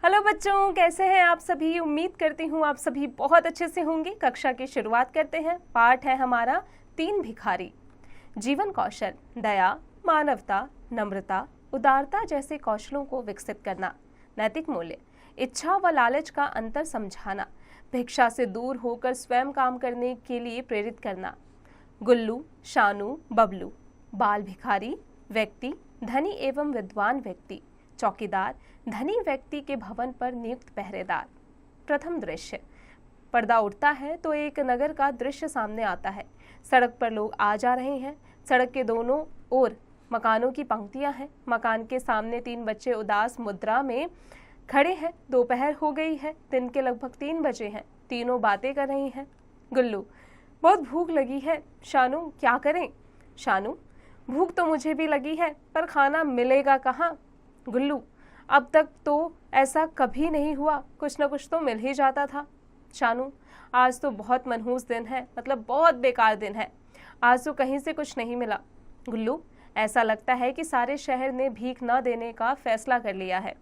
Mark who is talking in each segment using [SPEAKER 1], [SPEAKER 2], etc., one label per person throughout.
[SPEAKER 1] Hello बच्चों, कैसे हैं आप सभी। उम्मीद करती हूँ आप सभी बहुत अच्छे से होंगे। कक्षा की शुरुआत करते हैं। पाठ है हमारा 3 भिखारी। जीवन कौशल, दया, मानवता, नम्रता, उदारता जैसे कौशलों को विकसित करना। नैतिक मूल्य, इच्छा व लालच का अंतर समझाना। भिक्षा से दूर होकर स्वयं काम करने के लिए प्रेरित करना। गुल्लू, शानू, बबलू। बाल भिखारी, व्यक्ति, धनी एवं विद्वान व्यक्ति। चौकीदार, धनी व्यक्ति के भवन पर नियुक्त पहरेदार। प्रथम दृश्य। पर्दा उठता है तो एक नगर का दृश्य सामने आता है। सड़क पर लोग आ जा रहे हैं। सड़क के दोनों ओर मकानों की पंक्तियां हैं। मकान के सामने 3 बच्चे उदास मुद्रा में खड़े हैं। दोपहर हो गई है। दिन के लगभग 3 बजे हैं। तीनों बातें कर रही हैं। गुल्लू, बहुत भूख लगी है। शानू, क्या करें। शानू, भूख तो मुझे भी लगी है, पर खाना मिलेगा कहाँ। गुल्लू, अब तक तो ऐसा कभी नहीं हुआ, कुछ न कुछ तो मिल ही जाता था। शानू, आज तो बहुत मनहूस दिन है, मतलब बहुत बेकार दिन है। आज तो कहीं से कुछ नहीं मिला। गुल्लू, ऐसा लगता है कि सारे शहर ने भीख न देने का फैसला कर लिया है।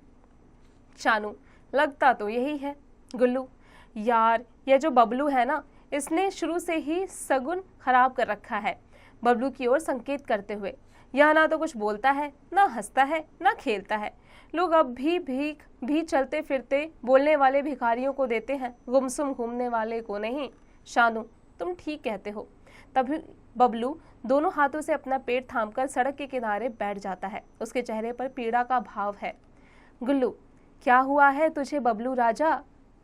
[SPEAKER 1] शानू, लगता तो यही है। गुल्लू, यार यह जो बबलू है ना, इसने शुरू से ही सगुन खराब कर रखा है। बबलू की ओर संकेत करते हुए, यह ना तो कुछ बोलता है, ना हंसता है, ना खेलता है। लोग अब भी भीख भी चलते फिरते बोलने वाले भिखारियों को देते हैं, गुमसुम घूमने वाले को नहीं। शानू, तुम ठीक कहते हो। तभी बबलू दोनों हाथों से अपना पेट थामकर सड़क के किनारे बैठ जाता है। उसके चेहरे पर पीड़ा का भाव है। गुल्लू, क्या हुआ है तुझे बबलू राजा।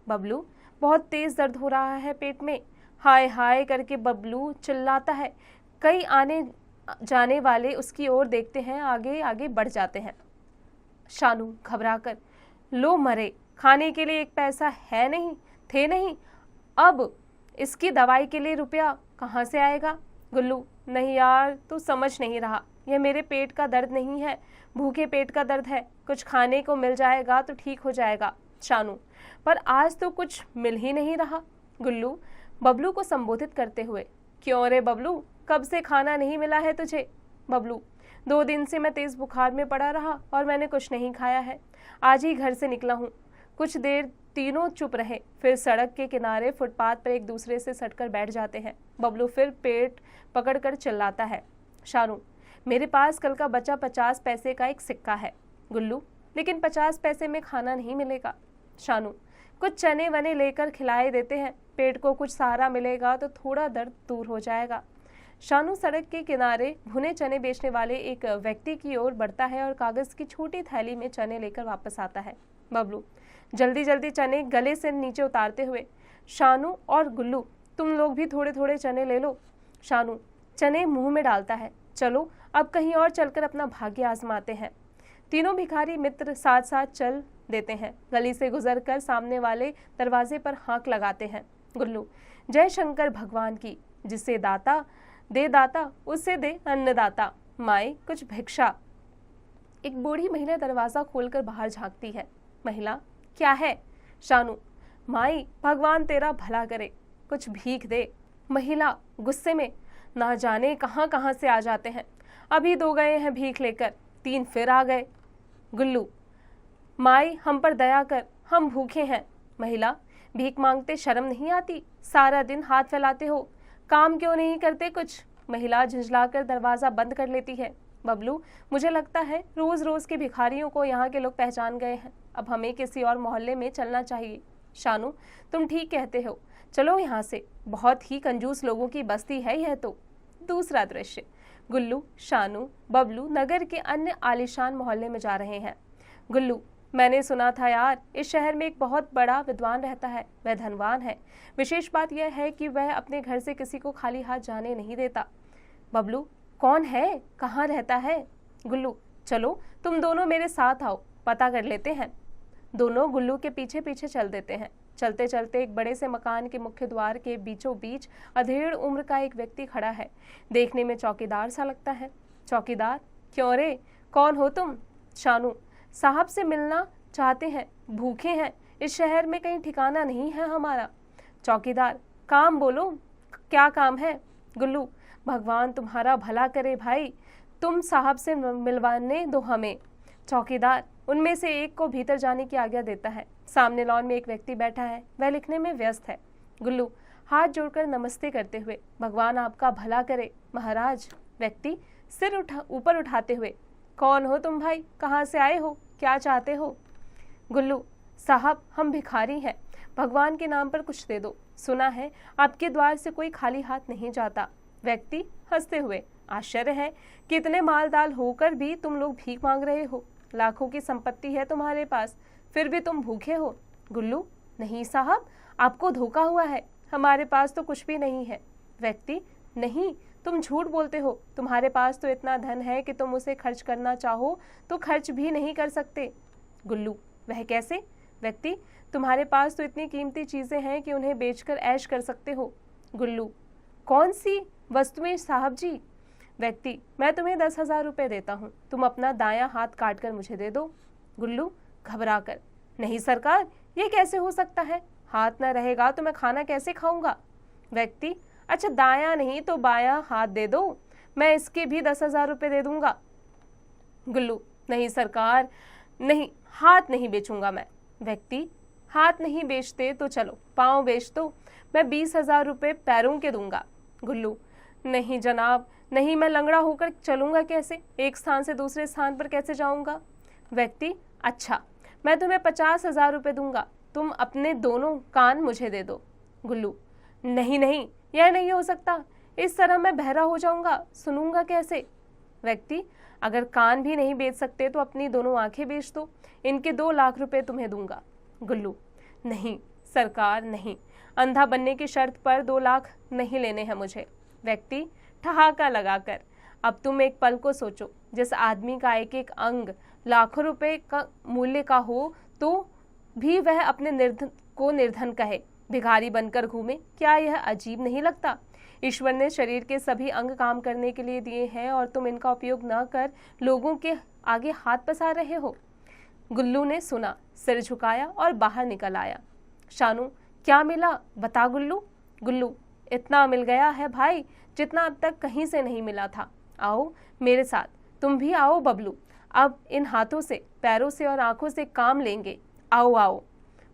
[SPEAKER 1] बबलू, बहुत तेज दर्द हो रहा है पेट में। हाय हाय करके बबलू चिल्लाता है। कई आने जाने वाले उसकी ओर देखते हैं, आगे आगे बढ़ जाते हैं। शानू घबराकर, लो मरे, खाने के लिए 1 पैसा है नहीं, थे नहीं, अब इसकी दवाई के लिए रुपया कहाँ से आएगा। गुल्लू, नहीं यार, तू समझ नहीं रहा, यह मेरे पेट का दर्द नहीं है, भूखे पेट का दर्द है। कुछ खाने को मिल जाएगा तो ठीक हो जाएगा। शानू, पर आज तो कुछ मिल ही नहीं रहा। गुल्लू बबलू को संबोधित करते हुए, क्यों रे बबलू, कब से खाना नहीं मिला है तुझे। बबलू, 2 दिन से मैं तेज बुखार में पड़ा रहा और मैंने कुछ नहीं खाया है। आज ही घर से निकला हूँ। कुछ देर तीनों चुप रहे, फिर सड़क के किनारे फुटपाथ पर एक दूसरे से सटकर बैठ जाते हैं। बबलू फिर पेट पकड़कर चिल्लाता है। शानू, मेरे पास कल का बचा 50 पैसे का एक सिक्का है। गुल्लू, लेकिन 50 पैसे में खाना नहीं मिलेगा। शानू, कुछ चने वने लेकर खिलाए देते हैं, पेट को कुछ सहारा मिलेगा तो थोड़ा दर्द दूर हो जाएगा। शानू सड़क के किनारे भुने चने बेचने वाले एक व्यक्ति की ओर बढ़ता है और कागज की छोटी थैली में चने लेकर वापस आता है। बबलू जल्दी जल्दी चने गले से नीचे उतारते हुए, शानू और गुल्लू, तुम लोग भी थोड़े थोड़े चने ले लो। शानू चने मुंह में डालता है। चलो अब कहीं और चलकर अपना भाग्य आजमाते हैं। तीनों भिखारी मित्र साथ साथ चल देते हैं। गली से गुजरकर सामने वाले दरवाजे पर हाँक लगाते हैं। गुल्लू, जय शंकर भगवान की, जिसे दाता दे दाता, उससे दे अन्नदाता, माए कुछ भिक्षा। एक बूढ़ी महिला दरवाजा खोलकर बाहर झांकती है। महिला, क्या है। शानू, माई भगवान तेरा भला करे, कुछ भीख दे। महिला गुस्से में, ना जाने कहां कहां से आ जाते हैं, अभी 2 गए हैं भीख लेकर, 3 फिर आ गए। गुल्लू, माई हम पर दया कर, हम भूखे हैं। महिला, भीख मांगते शर्म नहीं आती, सारा दिन हाथ फैलाते हो, काम क्यों नहीं करते कुछ। महिला झुंझलाकर दरवाजा बंद कर लेती है। बबलू, मुझे लगता है रोज रोज के भिखारियों को यहाँ के लोग पहचान गए हैं, अब हमें किसी और मोहल्ले में चलना चाहिए। शानू, तुम ठीक कहते हो, चलो यहाँ से, बहुत ही कंजूस लोगों की बस्ती है यह तो। दूसरा दृश्य। गुल्लू, शानू, बबलू नगर के अन्य आलीशान मोहल्ले में जा रहे हैं। गुल्लू, मैंने सुना था यार, इस शहर में एक बहुत बड़ा विद्वान रहता है, वह धनवान है। विशेष बात यह है कि वह अपने घर से किसी को खाली हाथ जाने नहीं देता। बबलू, कौन है, कहाँ रहता है। गुल्लू, चलो तुम दोनों मेरे साथ आओ, पता कर लेते हैं। दोनों गुल्लू के पीछे पीछे चल देते हैं। चलते चलते एक बड़े से मकान के मुख्य द्वार के बीचों बीच अधेड़ उम्र का एक व्यक्ति खड़ा है। देखने में चौकीदार सा लगता है। चौकीदार, क्यों रे, कौन हो तुम। शानू, साहब से मिलना चाहते हैं, भूखे हैं, इस शहर में कहीं ठिकाना नहीं है हमारा। चौकीदार, काम बोलो, क्या काम है। गुल्लू, भगवान तुम्हारा भला करे भाई, तुम साहब से मिलवाने दो हमें। चौकीदार उनमें से एक को भीतर जाने की आज्ञा देता है। सामने लॉन में एक व्यक्ति बैठा है, वह लिखने में व्यस्त है। गुल्लू हाथ जोड़कर नमस्ते करते हुए, भगवान आपका भला करे महाराज। व्यक्ति सिर ऊपर उठाते हुए, कौन हो तुम भाई, कहाँ से आए हो, क्या चाहते हो? गुल्लू साहब हम भिखारी हैं, भगवान के नाम पर कुछ दे दो, सुना है आपके द्वार से कोई खाली हाथ नहीं जाता। व्यक्ति हंसते हुए, आश्चर्य है कि इतने मालदार होकर भी तुम लोग भीख मांग रहे हो, लाखों की संपत्ति है तुम्हारे पास, फिर भी तुम भूखे हो। गुल्लू नहीं साहब, आपको धोखा हुआ है, हमारे पास तो कुछ भी नहीं है। व्यक्ति नहीं, तुम झूठ बोलते हो, तुम्हारे पास तो इतना धन है कि तुम उसे खर्च करना चाहो तो खर्च भी नहीं कर सकते। गुल्लू वह कैसे? व्यक्ति तुम्हारे पास तो इतनी कीमती चीजें हैं कि उन्हें बेचकर ऐश कर सकते हो। गुल्लू कौन सी वस्तुएं साहब जी? व्यक्ति मैं तुम्हें 10,000 रुपये देता हूँ, तुम अपना दायां हाथ काट कर मुझे दे दो। गुल्लू घबरा कर, नहीं सरकार, ये कैसे हो सकता है, हाथ न रहेगा तो मैं खाना कैसे खाऊंगा? व्यक्ति अच्छा दायां नहीं तो बायां हाथ दे दो, मैं इसके भी 10,000 रुपये दे दूंगा। गुल्लू नहीं सरकार, नहीं, हाथ नहीं बेचूंगा मैं। व्यक्ति हाथ नहीं बेचते तो चलो पाँव बेच दो, मैं 20,000 रुपये पैरों के दूंगा। गुल्लू नहीं जनाब, नहीं, मैं लंगड़ा होकर चलूंगा कैसे, एक स्थान से दूसरे स्थान पर कैसे जाऊंगा? व्यक्ति अच्छा मैं तुम्हें 50,000 रुपये दूंगा, तुम अपने दोनों कान मुझे दे दो। गुल्लू नहीं नहीं, यह नहीं हो सकता, इस तरह मैं बहरा हो जाऊंगा, सुनूंगा कैसे? व्यक्ति अगर कान भी नहीं बेच सकते तो अपनी दोनों आंखें बेच दो, इनके 2 लाख रुपए तुम्हें दूंगा। गुल्लू नहीं सरकार नहीं, अंधा बनने की शर्त पर 2 लाख नहीं लेने हैं मुझे। व्यक्ति ठहाका लगाकर, अब तुम एक पल को सोचो, जिस आदमी का एक एक अंग लाखों रुपए का मूल्य का हो तो भी वह अपने निर्धन कहे, भिखारी बनकर घूमे, क्या यह अजीब नहीं लगता? ईश्वर ने शरीर के सभी अंग काम करने के लिए दिए हैं और तुम इनका उपयोग न कर लोगों के आगे हाथ पसार रहे हो। गुल्लू ने सुना, सिर झुकाया और बाहर निकल आया। शानू क्या मिला बता गुल्लू? गुल्लू इतना मिल गया है भाई जितना अब तक कहीं से नहीं मिला था। आओ मेरे साथ, तुम भी आओ बबलू, अब इन हाथों से, पैरों से और आंखों से काम लेंगे, आओ आओ।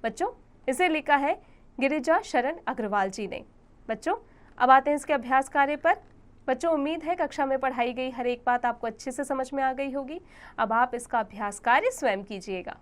[SPEAKER 1] बच्चों इसे लिखा है गिरिजा शरण अग्रवाल जी ने। बच्चों अब आते हैं इसके अभ्यास कार्य पर। बच्चों उम्मीद है कक्षा में पढ़ाई गई हर एक बात आपको अच्छे से समझ में आ गई होगी। अब आप इसका अभ्यास कार्य स्वयं कीजिएगा।